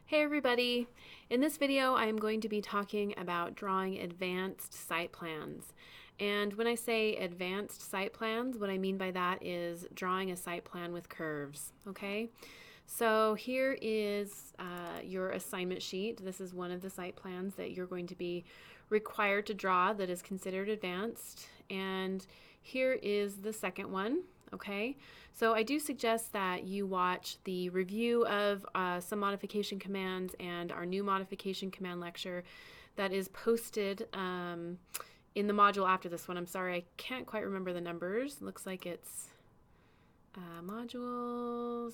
Hey everybody! In this video I am going to be talking about drawing advanced site plans. And when I say advanced site plans, what I mean by that is drawing a site plan with curves, okay? So here is your assignment sheet. This is one of the site plans that you're going to be required to draw that is considered advanced. And here is the second one, okay? So I do suggest that you watch the review of some modification commands and our new modification command lecture that is posted in the module after this one. I'm sorry, I can't quite remember the numbers. Looks like it's modules.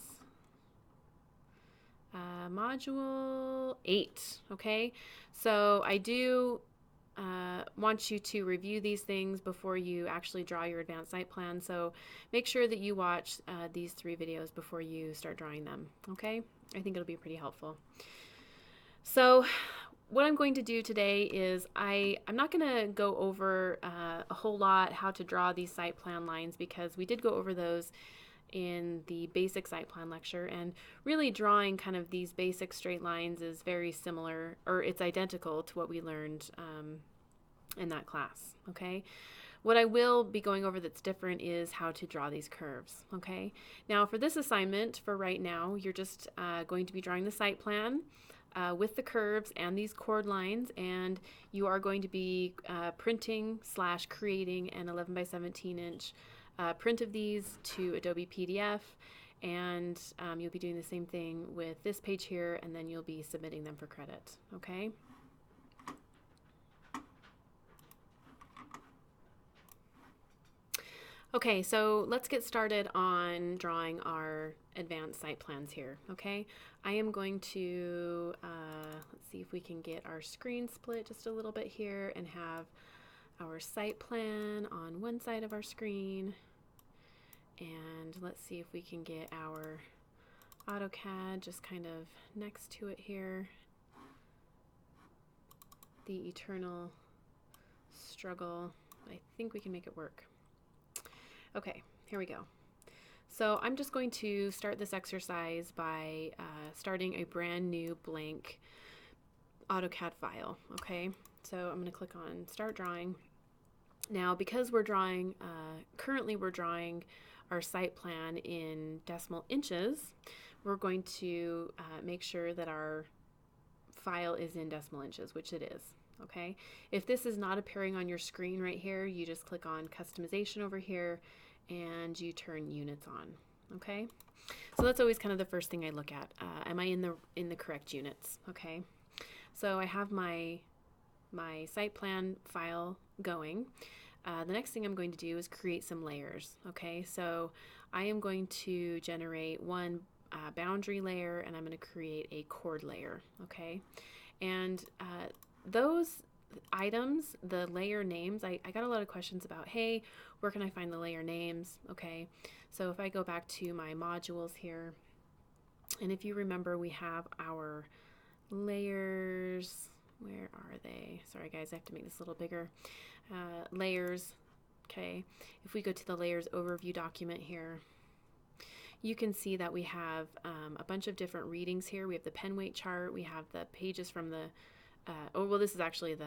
Module 8, okay? So I do want you to review these things before you actually draw your advanced site plan, so make sure that you watch these 3 videos before you start drawing them, okay? I think it'll be pretty helpful. So what I'm going to do today is I'm not going to go over a whole lot how to draw these site plan lines, because we did go over those in the basic site plan lecture, and really drawing kind of these basic straight lines is very similar, or it's identical to what we learned in that class, okay? What I will be going over that's different is how to draw these curves, okay? Now for this assignment, for right now, you're just going to be drawing the site plan with the curves and these chord lines, and you are going to be printing/creating an 11 by 17 inch print of these to Adobe PDF, and you'll be doing the same thing with this page here, and then you'll be submitting them for credit, okay? Okay, so let's get started on drawing our advanced site plans here, okay? I am going to, let's see if we can get our screen split just a little bit here and have our site plan on one side of our screen. And let's see if we can get our AutoCAD just kind of next to it here. The eternal struggle. I think we can make it work. Okay, here we go. So I'm just going to start this exercise by starting a brand new blank AutoCAD file, okay? So I'm going to click on Start Drawing. Now, because we're drawing, currently we're drawing our site plan in decimal inches, we're going to make sure that our file is in decimal inches, which it is, okay? If this is not appearing on your screen right here, you just click on Customization over here and you turn units on, okay? So that's always kind of the first thing I look at. Am I in the correct units, okay? So I have my site plan file going. The next thing I'm going to do is create some layers, okay? So I am going to generate one boundary layer, and I'm going to create a chord layer, okay? And those items, the layer names, I got a lot of questions about, hey, where can I find the layer names, okay? So if I go back to my modules here, and if you remember, we have our layers. Where are they? Sorry guys, I have to make this a little bigger. Layers, okay. If we go to the layers overview document here, you can see that we have a bunch of different readings here. We have the pen weight chart, we have the pages from the, this is actually the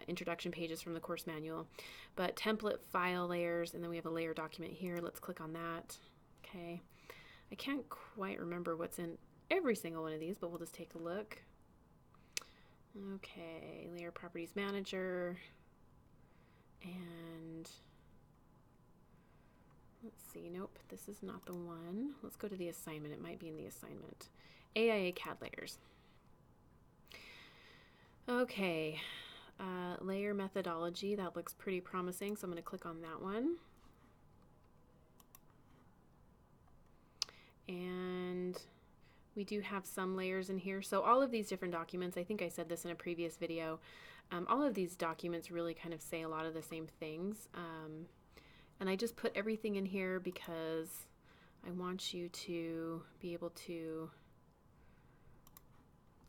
introduction pages from the course manual, but template file layers, and then we have a layer document here. Let's click on that, okay. I can't quite remember what's in every single one of these, but we'll just take a look. Okay, layer properties manager, and let's see, nope, this is not the one. Let's go to the assignment. It might be in the assignment. AIA CAD layers. Okay, layer methodology, that looks pretty promising, so I'm going to click on that one. And we do have some layers in here. So all of these different documents, I think I said this in a previous video, all of these documents really kind of say a lot of the same things. And I just put everything in here because I want you to be able to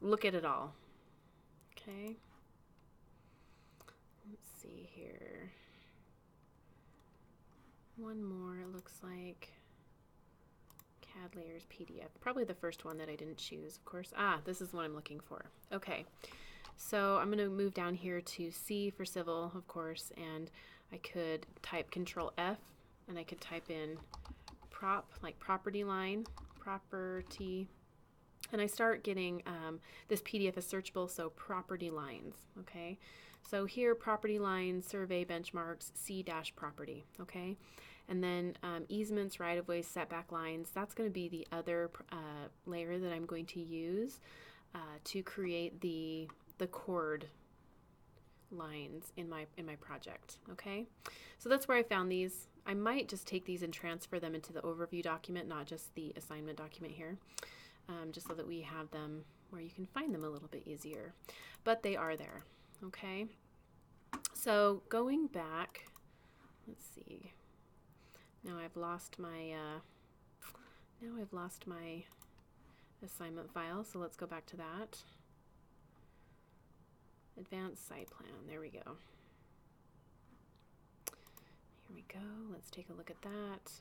look at it all. Okay. Let's see here. One more, it looks like. CAD layers PDF. Probably the first one that I didn't choose, of course. Ah, this is what I'm looking for. Okay, so I'm going to move down here to C for civil, of course, and I could type Control F, and I could type in prop, like property line, property, and I start getting this PDF is searchable, so property lines, okay? So here, property lines, survey benchmarks, C-property, okay? And then easements, right-of-ways, setback lines, that's going to be the other layer that I'm going to use to create the chord lines in my project, okay? So that's where I found these. I might just take these and transfer them into the overview document, not just the assignment document here, just so that we have them where you can find them a little bit easier. But they are there, okay? So going back, let's see. Now I've lost my assignment file, so let's go back to that. Advanced site plan, there we go. Here we go, let's take a look at that.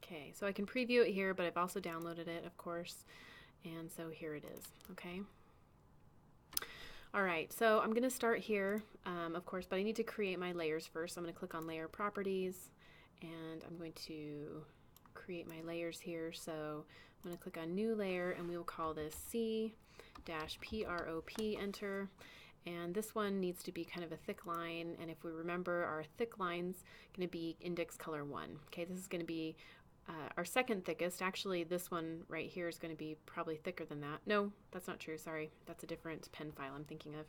Okay, so I can preview it here, but I've also downloaded it, of course, and so here it is, okay? All right, so I'm gonna start here, of course, but I need to create my layers first. So I'm gonna click on Layer Properties, and I'm going to create my layers here. So I'm gonna click on New Layer, and we will call this C-PROP, enter. And this one needs to be kind of a thick line, and if we remember, our thick line's gonna be index color 1. Okay, this is gonna be our second thickest. Actually, this one right here is going to be probably thicker than that. No, that's not true. Sorry, that's a different pen file I'm thinking of.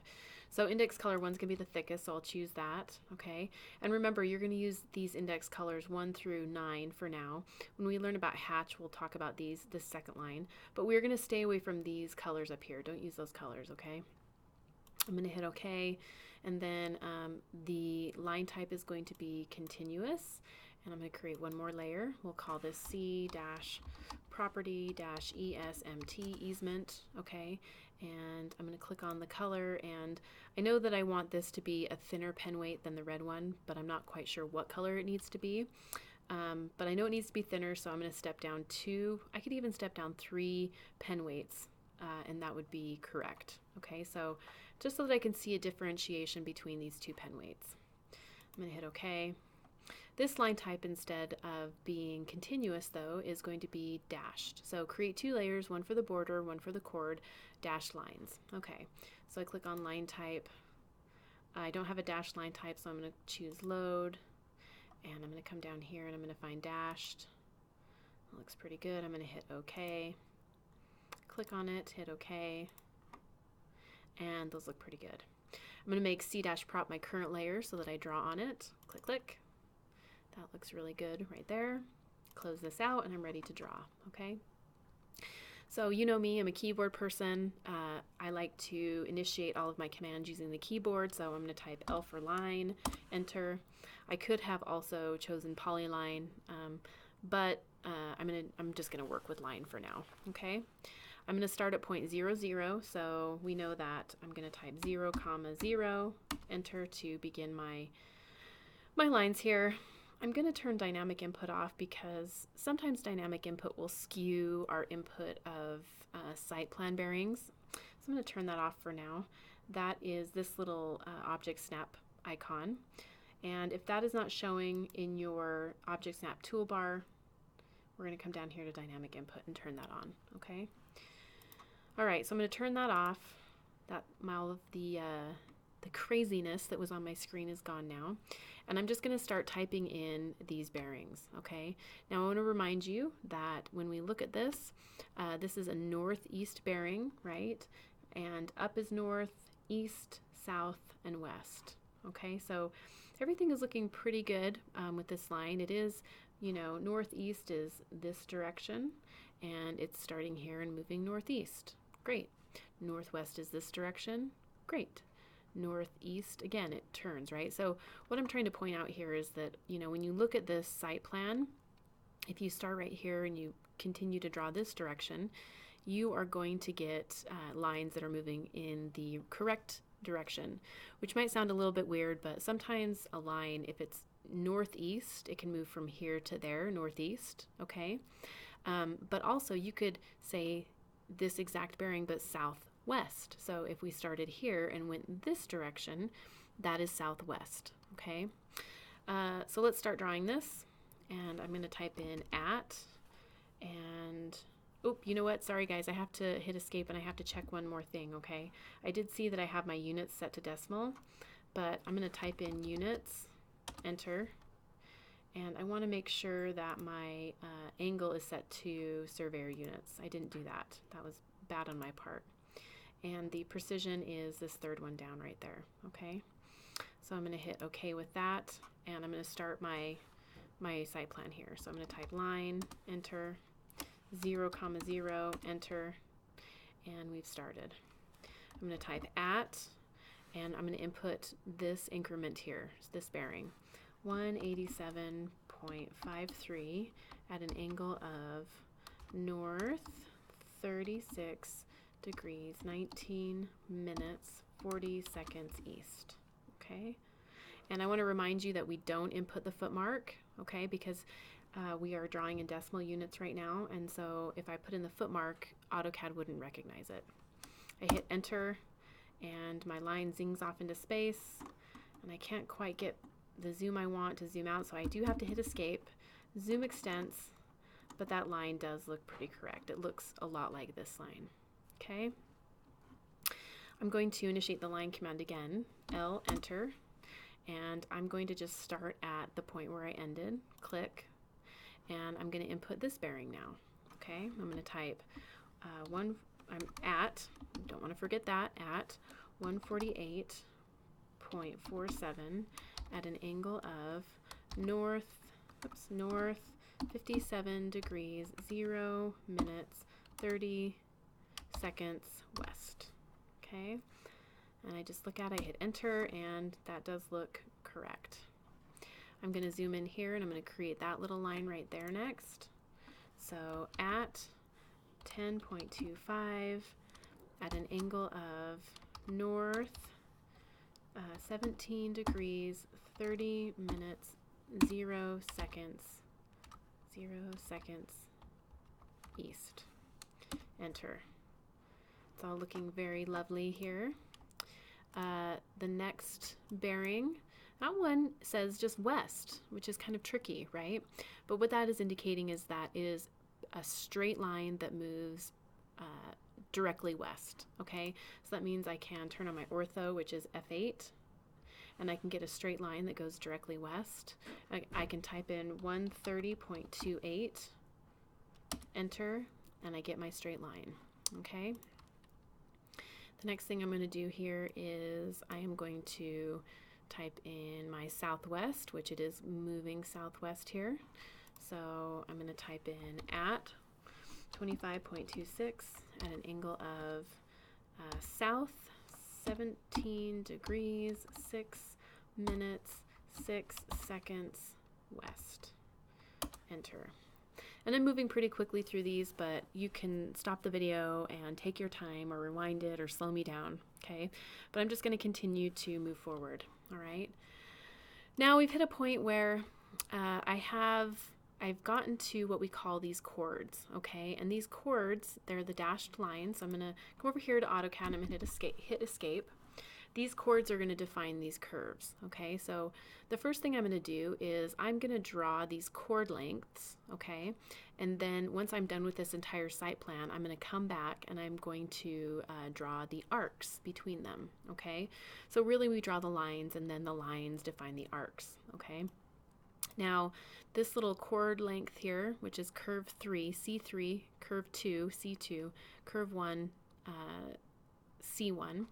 So index color 1's going to be the thickest, so I'll choose that. Okay, and remember, you're going to use these index colors 1 through 9 for now. When we learn about hatch, we'll talk about this second line, but we're going to stay away from these colors up here. Don't use those colors, okay? I'm going to hit OK, and then the line type is going to be continuous. And I'm going to create one more layer. We'll call this C-property-ESMT, easement, okay? And I'm going to click on the color, and I know that I want this to be a thinner pen weight than the red one, but I'm not quite sure what color it needs to be. But I know it needs to be thinner, so I'm going to step down 2. I could even step down 3 pen weights, and that would be correct, okay? So just so that I can see a differentiation between these 2 pen weights. I'm going to hit OK. This line type, instead of being continuous, though, is going to be dashed. So create 2 layers, one for the border, one for the chord, dashed lines. Okay, so I click on line type. I don't have a dashed line type, so I'm going to choose load, and I'm going to come down here and I'm going to find dashed. That looks pretty good. I'm going to hit OK. Click on it, hit OK, and those look pretty good. I'm going to make C-prop my current layer so that I draw on it. Click, click. That looks really good right there. Close this out, and I'm ready to draw, okay? So you know me, I'm a keyboard person. I like to initiate all of my commands using the keyboard, so I'm going to type L for line, enter. I could have also chosen polyline, but I'm just going to work with line for now, okay? I'm going to start at point 0, 0, so we know that I'm going to type 0, 0, enter to begin my lines here. I'm going to turn dynamic input off because sometimes dynamic input will skew our input of site plan bearings. So I'm going to turn that off for now. That is this little object snap icon. And if that is not showing in your object snap toolbar, we're going to come down here to dynamic input and turn that on, okay? All right, so I'm going to turn that off. All of the craziness that was on my screen is gone now. And I'm just going to start typing in these bearings, okay? Now I want to remind you that when we look at this, this is a northeast bearing, right? And up is north, east, south, and west, okay? So everything is looking pretty good with this line. It is, you know, northeast is this direction, and it's starting here and moving northeast. Great. Northwest is this direction. Great. Northeast, again, it turns, right? So what I'm trying to point out here is that, you know, when you look at this site plan, if you start right here and you continue to draw this direction, you are going to get lines that are moving in the correct direction, which might sound a little bit weird, but sometimes a line, if it's northeast, it can move from here to there, northeast, okay? But also you could say this exact bearing, but southwest. So if we started here and went this direction, that is southwest, okay? So let's start drawing this, and I'm going to type in at, and oh, you know what? Sorry guys, I have to hit escape and I have to check one more thing, okay? I did see that I have my units set to decimal, but I'm going to type in units, enter, and I want to make sure that my angle is set to surveyor units. I didn't do that. That was bad on my part. And the precision is this third one down right there, okay? So I'm going to hit OK with that, and I'm going to start my site plan here. So I'm going to type line, enter, 0, 0, enter, and we've started. I'm going to type at, and I'm going to input this increment here, this bearing, 187.53 at an angle of north 36 degrees, 19 minutes, 40 seconds east. Okay, and I want to remind you that we don't input the foot mark, okay, because we are drawing in decimal units right now, and so if I put in the foot mark, AutoCAD wouldn't recognize it. I hit enter, and my line zings off into space, and I can't quite get the zoom I want to zoom out, so I do have to hit escape. Zoom extents, but that line does look pretty correct. It looks a lot like this line, okay? I'm going to initiate the line command again, L, enter, and I'm going to just start at the point where I ended, click, and I'm going to input this bearing now, okay? I'm going to type I'm at, don't want to forget that, at 148.47 at an angle of north 57 degrees, 0 minutes, 30 seconds west. Okay, and I just look at it, I hit enter, and that does look correct. I'm going to zoom in here, and I'm going to create that little line right there next. So at 10.25 at an angle of north 17 degrees, 30 minutes, 0 seconds east. Enter. It's all looking very lovely here. The next bearing, that one says just west, which is kind of tricky, right? But what that is indicating is that it is a straight line that moves directly west, okay? So that means I can turn on my ortho, which is F8, and I can get a straight line that goes directly west. I can type in 130.28, enter, and I get my straight line, okay? The next thing I'm going to do here is I am going to type in my southwest, which it is moving southwest here. So I'm going to type in at 25.26 at an angle of south 17 degrees, 6 minutes, 6 seconds west. Enter. And I'm moving pretty quickly through these, but you can stop the video and take your time or rewind it or slow me down, okay? But I'm just going to continue to move forward, all right? Now we've hit a point where I've gotten to what we call these chords, okay? And these chords, they're the dashed lines. So I'm going to come over here to AutoCAD and I'm going to hit escape. These chords are going to define these curves, okay? So the first thing I'm going to do is I'm going to draw these chord lengths, okay? And then once I'm done with this entire site plan, I'm going to come back and I'm going to draw the arcs between them, okay? So really we draw the lines and then the lines define the arcs, okay? Now, this little chord length here, which is curve 3, C3, curve 2, C2, curve 1, C1,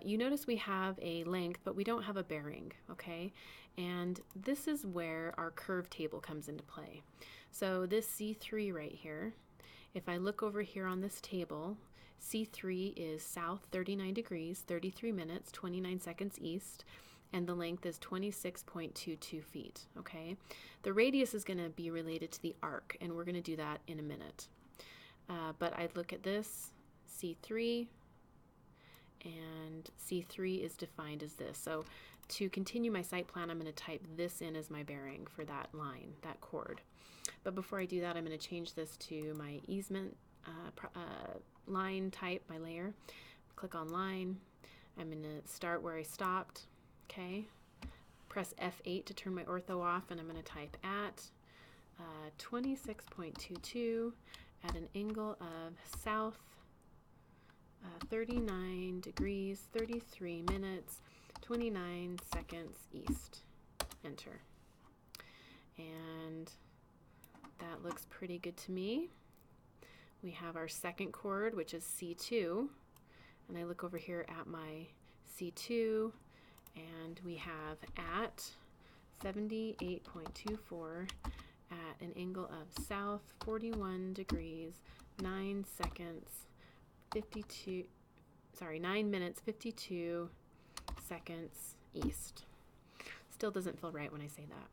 you notice we have a length, but we don't have a bearing, okay? And this is where our curve table comes into play. So this C3 right here, if I look over here on this table, C3 is south 39 degrees, 33 minutes, 29 seconds east, and the length is 26.22 feet, okay? The radius is going to be related to the arc, and we're going to do that in a minute. But I look at this, C3, and C3 is defined as this. So to continue my site plan, I'm going to type this in as my bearing for that line, that chord. But before I do that, I'm going to change this to my easement line type, my layer. Click on line. I'm going to start where I stopped. Okay. Press F8 to turn my ortho off, and I'm going to type at 26.22 at an angle of south 39 degrees, 33 minutes, 29 seconds east. Enter. And that looks pretty good to me. We have our second chord, which is C2. And I look over here at my C2, and we have at 78.24 at an angle of south 41 degrees, 9 minutes, 52 seconds east. Still doesn't feel right when I say that.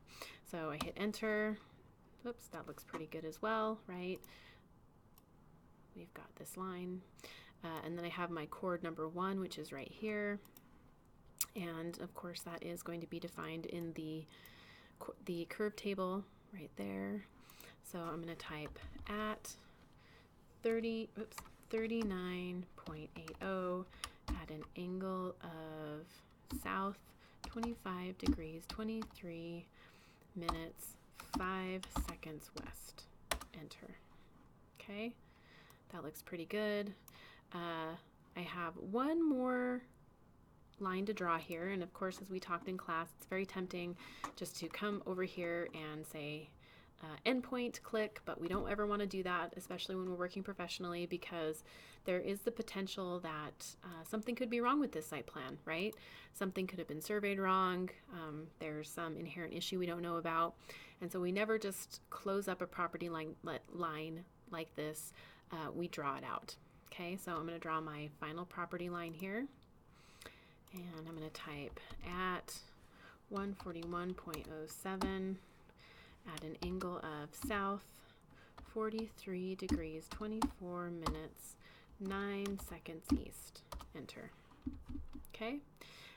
So I hit enter. Oops, that looks pretty good as well, right? We've got this line. And then I have my chord number 1, which is right here. And of course that is going to be defined in the curve table right there. So I'm going to type at 39.80 at an angle of south 25 degrees, 23 minutes, 5 seconds west. Enter. Okay, that looks pretty good. I have one more line to draw here, and of course, as we talked in class, it's very tempting just to come over here and say endpoint click, but we don't ever want to do that, especially when we're working professionally, because there is the potential that something could be wrong with this site plan, right? Something could have been surveyed wrong. There's some inherent issue we don't know about, and so we never just close up a property line like this. We draw it out. Okay, so I'm going to draw my final property line here, and I'm going to type at 141.07 at an angle of south 43 degrees, 24 minutes, 9 seconds east. Enter. Okay,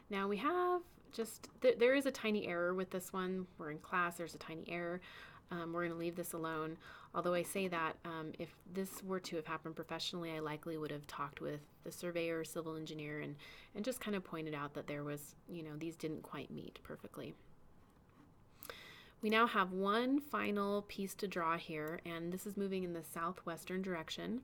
now we have just, there is a tiny error with this one. We're in class, there's a tiny error. We're going to leave this alone. Although I say that if this were to have happened professionally, I likely would have talked with the surveyor or civil engineer and just kind of pointed out that there was, these didn't quite meet perfectly. We now have one final piece to draw here, and this is moving in the southwestern direction.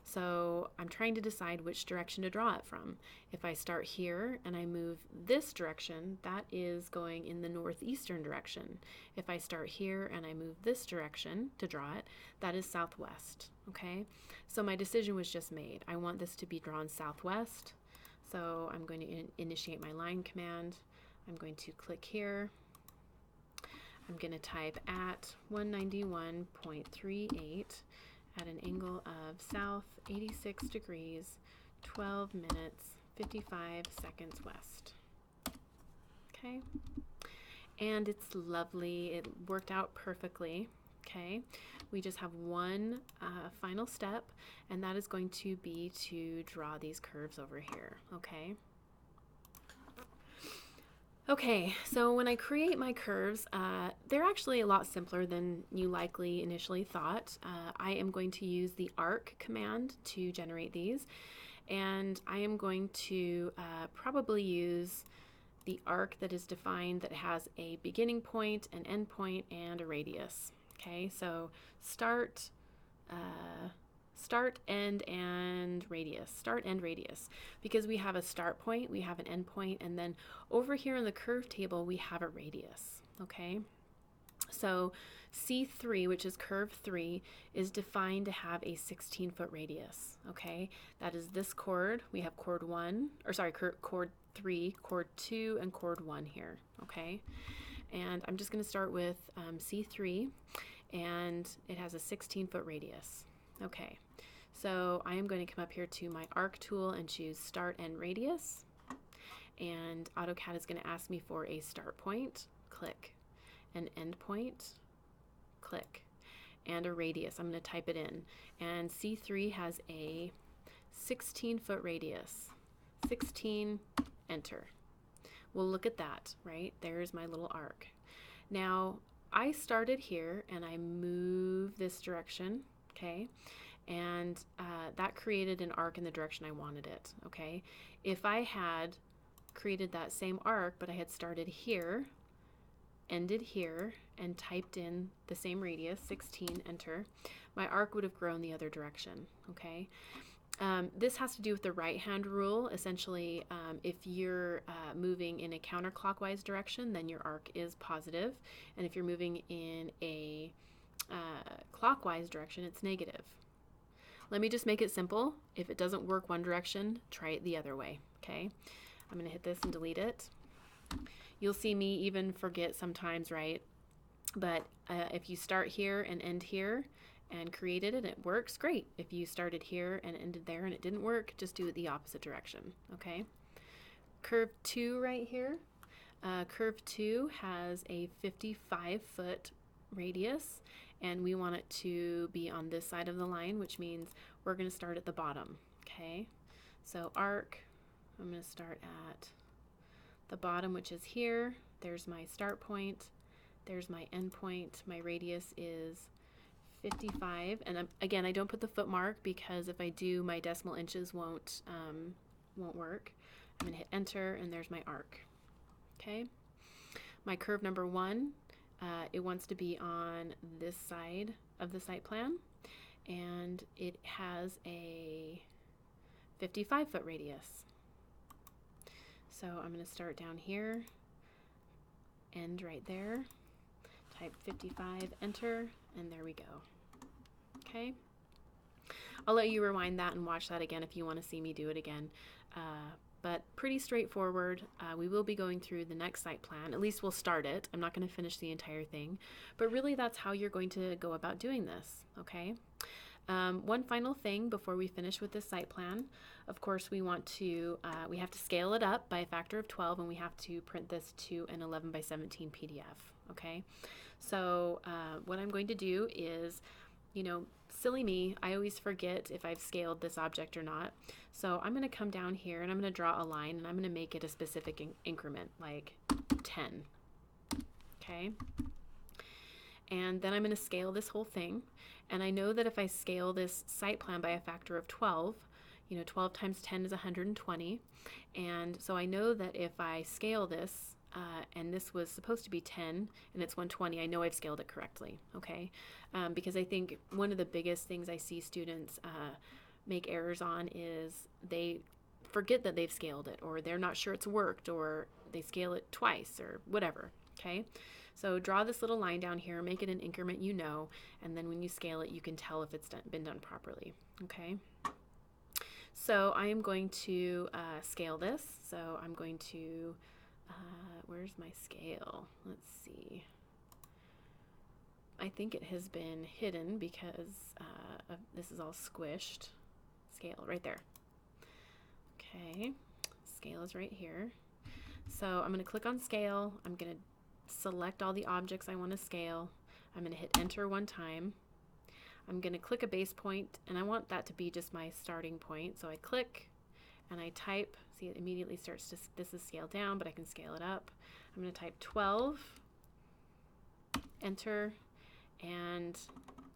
So I'm trying to decide which direction to draw it from. If I start here and I move this direction, that is going in the northeastern direction. If I start here and I move this direction to draw it, that is southwest. Okay, so my decision was just made. I want this to be drawn southwest. So I'm going to initiate my line command. I'm going to click here. I'm going to type at 191.38 at an angle of south 86 degrees, 12 minutes, 55 seconds west. Okay, and it's lovely. It worked out perfectly. Okay, we just have one final step, and that is going to be to draw these curves over here. Okay, so when I create my curves, they're actually a lot simpler than you likely initially thought. I am going to use the arc command to generate these, and I am going to probably use the arc that is defined that has a beginning point, an end point, and a radius. Okay, so start, end, and radius. Start, end, radius. Because we have a start point, we have an end point, and then over here in the curve table, we have a radius. Okay, so C3, which is curve 3, is defined to have a 16-foot radius. Okay, that is this chord. We have chord 3, chord 2, and chord 1 here. Okay, and I'm just going to start with C3, and it has a 16-foot radius. Okay, so I am going to come up here to my arc tool and choose start and radius, and AutoCAD is going to ask me for a start point, click, an end point, click, and a radius. I'm going to type it in, and C3 has a 16-foot radius. 16, enter. Well, look at that, right? There's my little arc. Now, I started here and I move this direction, okay? And that created an arc in the direction I wanted it, okay? If I had created that same arc, but I had started here, ended here, and typed in the same radius, 16, enter, my arc would have grown the other direction, okay? This has to do with the right-hand rule. Essentially, if you're moving in a counterclockwise direction, then your arc is positive. And if you're moving in a clockwise direction, it's negative. Let me just make it simple. If it doesn't work one direction, try it the other way, okay? I'm going to hit this and delete it. You'll see me even forget sometimes, right? But if you start here and end here, and created it and it works, great. If you started here and ended there and it didn't work, just do it the opposite direction, okay? Curve 2 right here. Curve 2 has a 55-foot radius, and we want it to be on this side of the line, which means we're going to start at the bottom, okay? So arc, I'm going to start at the bottom, which is here. There's my start point. There's my end point. My radius is 55, and again, I don't put the foot mark because if I do, my decimal inches won't work. I'm going to hit enter, and there's my arc. Okay, my curve number 1, it wants to be on this side of the site plan, and it has a 55-foot radius. So I'm going to start down here, end right there, type 55, enter, and there we go. Okay, I'll let you rewind that and watch that again if you want to see me do it again. But pretty straightforward. We will be going through the next site plan. At least we'll start it. I'm not going to finish the entire thing, but really that's how you're going to go about doing this. Okay. One final thing before we finish with this site plan. Of course, we have to scale it up by a factor of 12, and we have to print this to an 11 by 17 PDF. Okay. So what I'm going to do is, silly me, I always forget if I've scaled this object or not. So I'm going to come down here and I'm going to draw a line, and I'm going to make it a specific increment, like 10. Okay. And then I'm going to scale this whole thing. And I know that if I scale this site plan by a factor of 12, 12 times 10 is 120. And so I know that if I scale this, and this was supposed to be 10 and it's 120, I know I've scaled it correctly, okay? Because I think one of the biggest things I see students make errors on is they forget that they've scaled it, or they're not sure it's worked, or they scale it twice or whatever, okay? So draw this little line down here, make it an increment and then when you scale it, you can tell if it's been done properly, okay? So I am going to scale this. So I'm going to, where's my scale? Let's see. I think it has been hidden because this is all squished. Scale right there. Okay, scale is right here. So I'm going to click on scale. I'm going to select all the objects I want to scale. I'm going to hit enter one time. I'm going to click a base point, and I want that to be just my starting point. So I click and I type. See, it immediately starts to, this is scaled down, but I can scale it up. I'm going to type 12, enter, and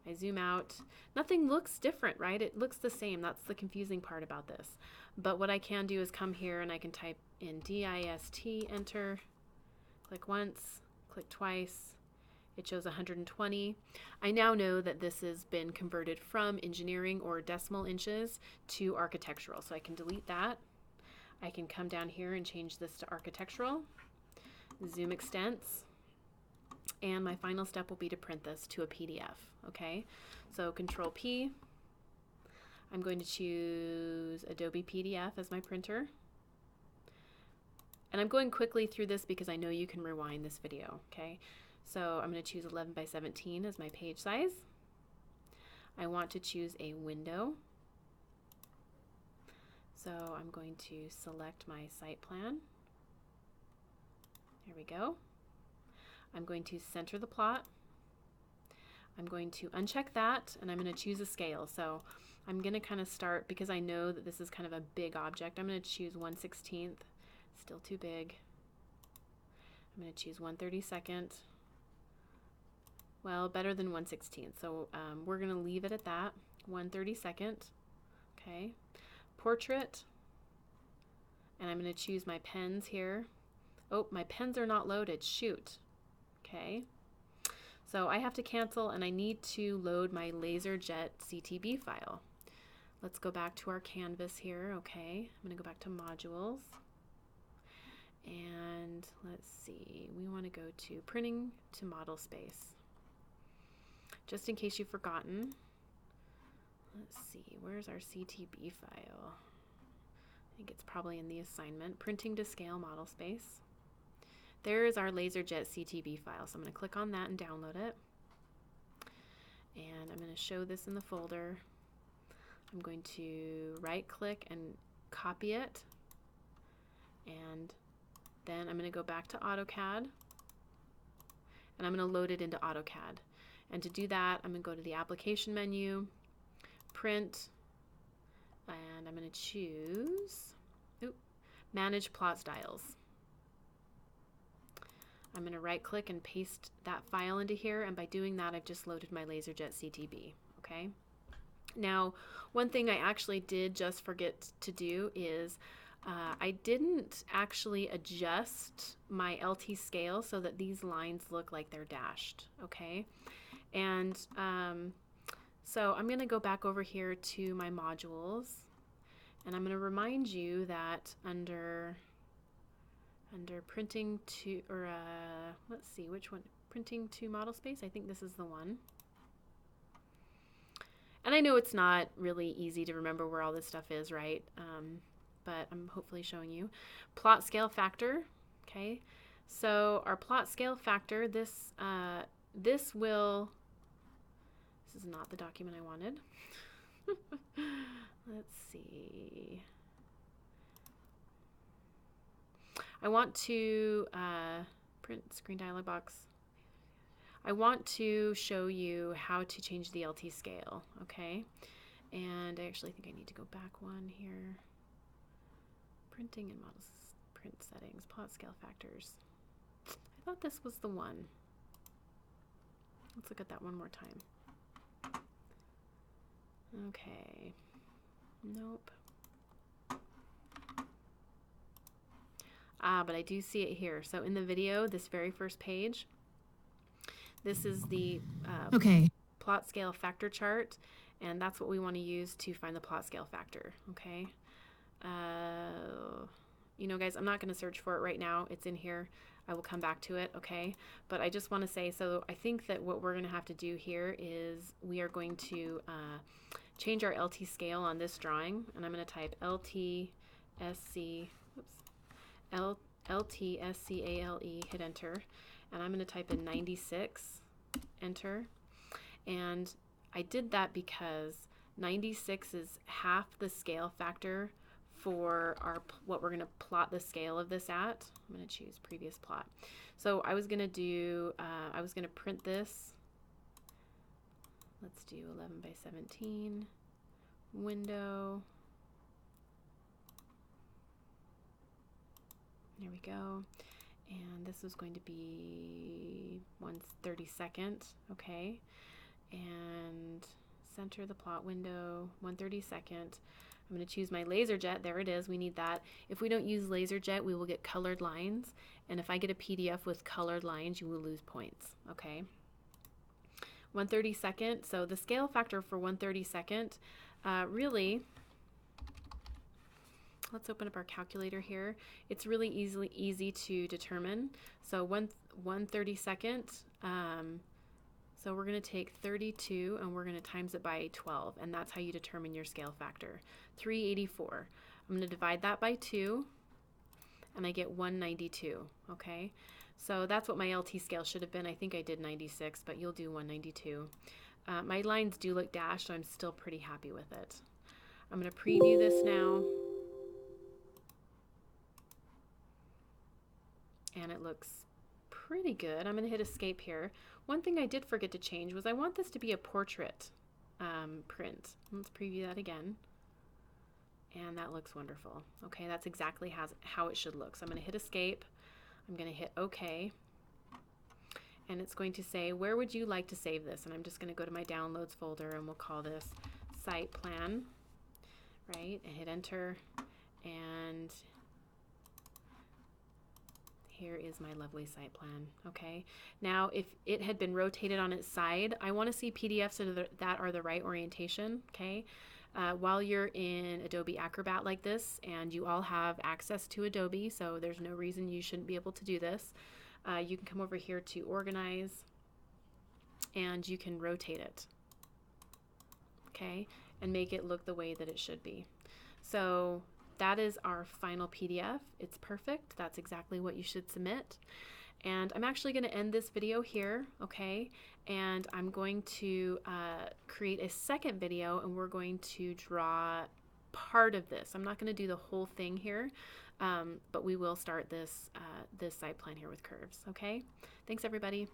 I zoom out. Nothing looks different, right? It looks the same. That's the confusing part about this. But what I can do is come here and I can type in DIST, enter, click once, click twice. It shows 120. I now know that this has been converted from engineering or decimal inches to architectural. So I can delete that. I can come down here and change this to architectural, zoom extents, and my final step will be to print this to a PDF. Okay, so Control P. I'm going to choose Adobe PDF as my printer. And I'm going quickly through this because I know you can rewind this video, okay? So I'm going to choose 11 by 17 as my page size. I want to choose a window. So I'm going to select my site plan. There we go. I'm going to center the plot. I'm going to uncheck that, and I'm going to choose a scale. So I'm going to kind of start, because I know that this is kind of a big object, I'm going to choose 1/16. Still too big. I'm going to choose 1/32. Well, better than 1/16. So we're going to leave it at that, 1/32. Okay. Portrait. And I'm going to choose my pens here. Oh, my pens are not loaded. Shoot. Okay. So I have to cancel, and I need to load my LaserJet CTB file. Let's go back to our canvas here. Okay. I'm going to go back to modules. And let's see. We want to go to printing to model space. Just in case you've forgotten. Let's see. Where's our CTB file? I think it's probably in the assignment. Printing to scale model space. There is our LaserJet CTB file. So I'm going to click on that and download it. And I'm going to show this in the folder. I'm going to right click and copy it. And then I'm going to go back to AutoCAD. And I'm going to load it into AutoCAD. And to do that, I'm going to go to the application menu, print, and I'm going to choose manage plot styles. I'm going to right click and paste that file into here, and by doing that I've just loaded my LaserJet CTB. Okay. Now, one thing I actually did just forget to do is I didn't actually adjust my LT scale so that these lines look like they're dashed. Okay. And so I'm going to go back over here to my modules, and I'm going to remind you that under printing to, or let's see, which one? Printing to model space. I think this is the one. And I know it's not really easy to remember where all this stuff is, right? But I'm hopefully showing you. Plot scale factor. Okay. So our plot scale factor, this is not the document I wanted. Let's see. I want to print screen dialog box. I want to show you how to change the LT scale, okay? And I actually think I need to go back one here. Printing and models, print settings, plot scale factors. I thought this was the one. Let's look at that one more time. Okay. Nope. But I do see it here. So in the video, this very first page, this is the plot scale factor chart, and that's what we want to use to find the plot scale factor. Okay. You know, guys, I'm not going to search for it right now. It's in here. I will come back to it, okay? But I just want to say, so I think that what we're going to have to do here is we are going to change our LT scale on this drawing, and I'm going to type LTSC, LTSCALE, hit enter, and I'm going to type in 96, enter. And I did that because 96 is half the scale factor for our what we're going to plot the scale of this at. I'm going to choose previous plot. So I was going to do, I was going to print this. Let's do 11 by 17 window. There we go. And this is going to be 1/32, okay? And center the plot window, 1/32. I'm going to choose my LaserJet. There it is. We need that. If we don't use LaserJet, we will get colored lines. And if I get a PDF with colored lines, you will lose points. Okay. 1/32. So the scale factor for 1/32, really, let's open up our calculator here. It's really easy to determine. So 1/32. So we're going to take 32 and we're going to times it by 12, and that's how you determine your scale factor. 384. I'm going to divide that by 2, and I get 192, okay? So that's what my LT scale should have been. I think I did 96, but you'll do 192. My lines do look dashed, so I'm still pretty happy with it. I'm going to preview this now. And it looks pretty good. I'm going to hit escape here. One thing I did forget to change was I want this to be a portrait print. Let's preview that again. And that looks wonderful. Okay, that's exactly how it should look. So I'm going to hit escape. I'm going to hit OK. And it's going to say, where would you like to save this? And I'm just going to go to my downloads folder and we'll call this site plan, right? And hit enter. And here is my lovely site plan. Okay. Now, if it had been rotated on its side, I want to see PDFs that are the right orientation. Okay. While you're in Adobe Acrobat like this, and you all have access to Adobe, so there's no reason you shouldn't be able to do this, you can come over here to organize and you can rotate it, okay, and make it look the way that it should be. So that is our final PDF. It's perfect. That's exactly what you should submit. And I'm actually going to end this video here, okay? And I'm going to create a second video, and we're going to draw part of this. I'm not going to do the whole thing here, but we will start this this site plan here with curves, okay? Thanks, everybody.